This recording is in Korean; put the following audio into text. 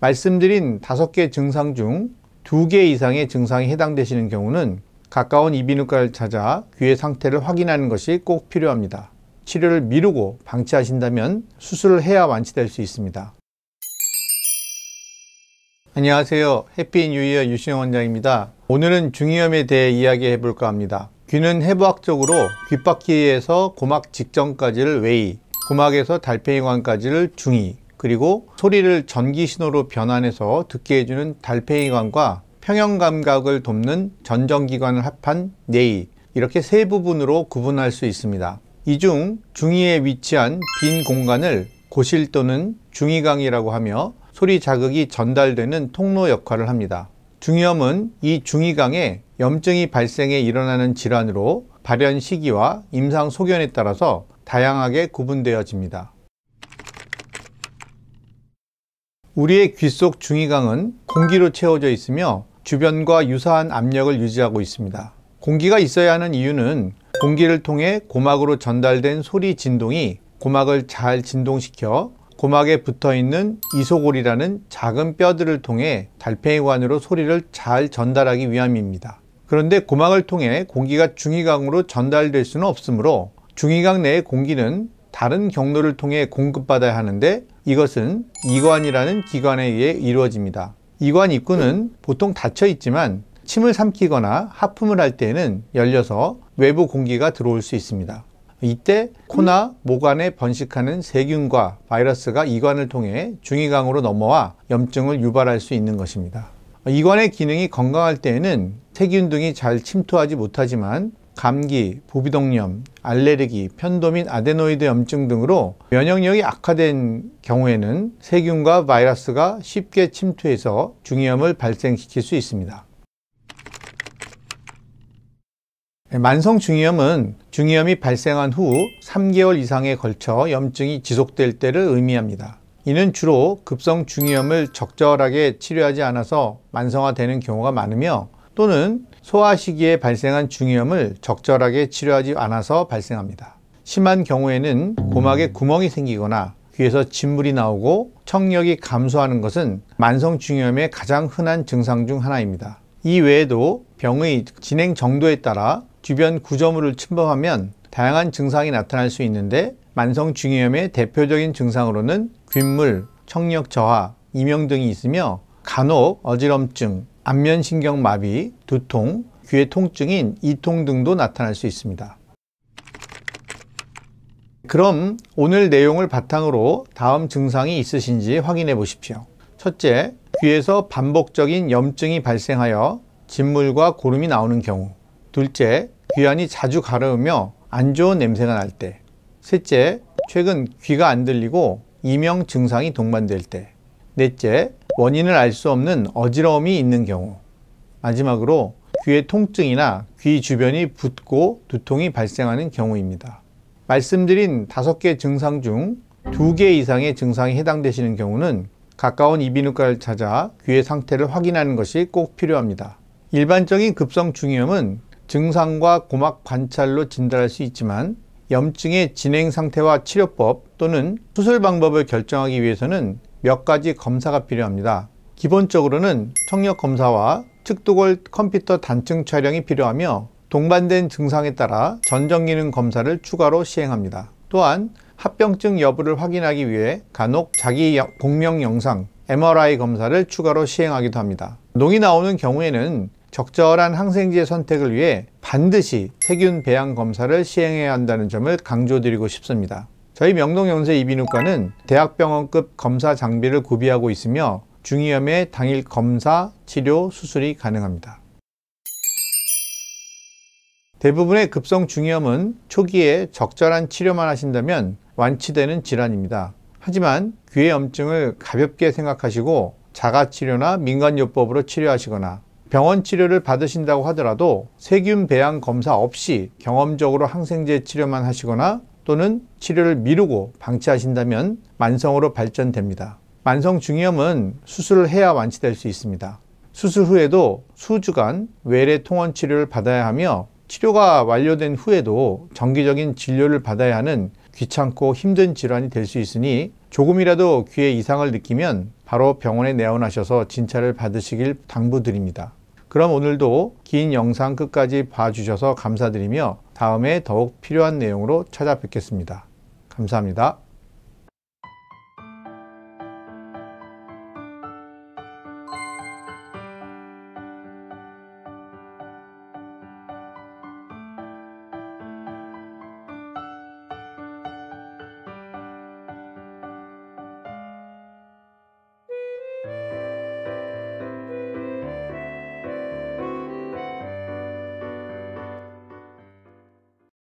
말씀드린 5개 증상 중 2개 이상의 증상이 해당되시는 경우는 가까운 이비인후과를 찾아 귀의 상태를 확인하는 것이 꼭 필요합니다. 치료를 미루고 방치하신다면 수술을 해야 완치될 수 있습니다. 안녕하세요. 해피 뉴 이어 유신영 원장입니다. 오늘은 중이염에 대해 이야기해 볼까 합니다. 귀는 해부학적으로 귓바퀴에서 고막 직전까지를 외이, 고막에서 달팽이관까지를 중이, 그리고 소리를 전기신호로 변환해서 듣게 해주는 달팽이관과 평형감각을 돕는 전정기관을 합한 내이, 이렇게 세 부분으로 구분할 수 있습니다. 이 중 중이에 위치한 빈 공간을 고실 또는 중이강이라고 하며 소리 자극이 전달되는 통로 역할을 합니다. 중이염은 이 중이강에 염증이 발생해 일어나는 질환으로 발현 시기와 임상 소견에 따라서 다양하게 구분되어집니다. 우리의 귀 속 중이강은 공기로 채워져 있으며 주변과 유사한 압력을 유지하고 있습니다. 공기가 있어야 하는 이유는 공기를 통해 고막으로 전달된 소리 진동이 고막을 잘 진동시켜 고막에 붙어있는 이소골이라는 작은 뼈들을 통해 달팽이관으로 소리를 잘 전달하기 위함입니다. 그런데 고막을 통해 공기가 중이강으로 전달될 수는 없으므로 중이강 내의 공기는 다른 경로를 통해 공급받아야 하는데 이것은 이관이라는 기관에 의해 이루어집니다. 이관 입구는 보통 닫혀 있지만 침을 삼키거나 하품을 할 때에는 열려서 외부 공기가 들어올 수 있습니다. 이때 코나 목 안에 번식하는 세균과 바이러스가 이관을 통해 중이강으로 넘어와 염증을 유발할 수 있는 것입니다. 이관의 기능이 건강할 때에는 세균 등이 잘 침투하지 못하지만 감기, 부비동염, 알레르기, 편도 및 아데노이드 염증 등으로 면역력이 악화된 경우에는 세균과 바이러스가 쉽게 침투해서 중이염을 발생시킬 수 있습니다. 만성 중이염은 중이염이 발생한 후 3개월 이상에 걸쳐 염증이 지속될 때를 의미합니다. 이는 주로 급성 중이염을 적절하게 치료하지 않아서 만성화되는 경우가 많으며 또는 소아 시기에 발생한 중이염을 적절하게 치료하지 않아서 발생합니다. 심한 경우에는 고막에 구멍이 생기거나 귀에서 진물이 나오고 청력이 감소하는 것은 만성 중이염의 가장 흔한 증상 중 하나입니다. 이 외에도 병의 진행 정도에 따라 주변 구조물을 침범하면 다양한 증상이 나타날 수 있는데 만성 중이염의 대표적인 증상으로는 귓물, 청력 저하, 이명 등이 있으며 간혹 어지럼증, 안면신경 마비, 두통, 귀의 통증인 이통 등도 나타날 수 있습니다. 그럼 오늘 내용을 바탕으로 다음 증상이 있으신지 확인해 보십시오. 첫째, 귀에서 반복적인 염증이 발생하여 진물과 고름이 나오는 경우. 둘째, 귀안이 자주 가려우며 안 좋은 냄새가 날 때. 셋째, 최근 귀가 안 들리고 이명 증상이 동반될 때. 넷째, 원인을 알 수 없는 어지러움이 있는 경우. 마지막으로 귀의 통증이나 귀 주변이 붓고 두통이 발생하는 경우입니다. 말씀드린 5개 증상 중 2개 이상의 증상이 해당되시는 경우는 가까운 이비인후과를 찾아 귀의 상태를 확인하는 것이 꼭 필요합니다. 일반적인 급성 중이염은 증상과 고막 관찰로 진단할 수 있지만 염증의 진행 상태와 치료법 또는 수술 방법을 결정하기 위해서는 몇 가지 검사가 필요합니다. 기본적으로는 청력 검사와 측두골 컴퓨터 단층 촬영이 필요하며 동반된 증상에 따라 전정기능 검사를 추가로 시행합니다. 또한 합병증 여부를 확인하기 위해 간혹 자기 공명 영상 MRI 검사를 추가로 시행하기도 합니다. 농이 나오는 경우에는 적절한 항생제 선택을 위해 반드시 세균 배양 검사를 시행해야 한다는 점을 강조드리고 싶습니다. 저희 명동영세 이비인후과는 대학병원급 검사 장비를 구비하고 있으며 중이염의 당일 검사, 치료, 수술이 가능합니다. 대부분의 급성 중이염은 초기에 적절한 치료만 하신다면 완치되는 질환입니다. 하지만 귀의 염증을 가볍게 생각하시고 자가치료나 민간요법으로 치료하시거나 병원 치료를 받으신다고 하더라도 세균 배양 검사 없이 경험적으로 항생제 치료만 하시거나 또는 치료를 미루고 방치하신다면 만성으로 발전됩니다. 만성 중이염은 수술을 해야 완치될 수 있습니다. 수술 후에도 수주간 외래 통원 치료를 받아야 하며 치료가 완료된 후에도 정기적인 진료를 받아야 하는 귀찮고 힘든 질환이 될 수 있으니 조금이라도 귀에 이상을 느끼면 바로 병원에 내원하셔서 진찰을 받으시길 당부드립니다. 그럼 오늘도 긴 영상 끝까지 봐주셔서 감사드리며 다음에 더욱 필요한 내용으로 찾아뵙겠습니다. 감사합니다.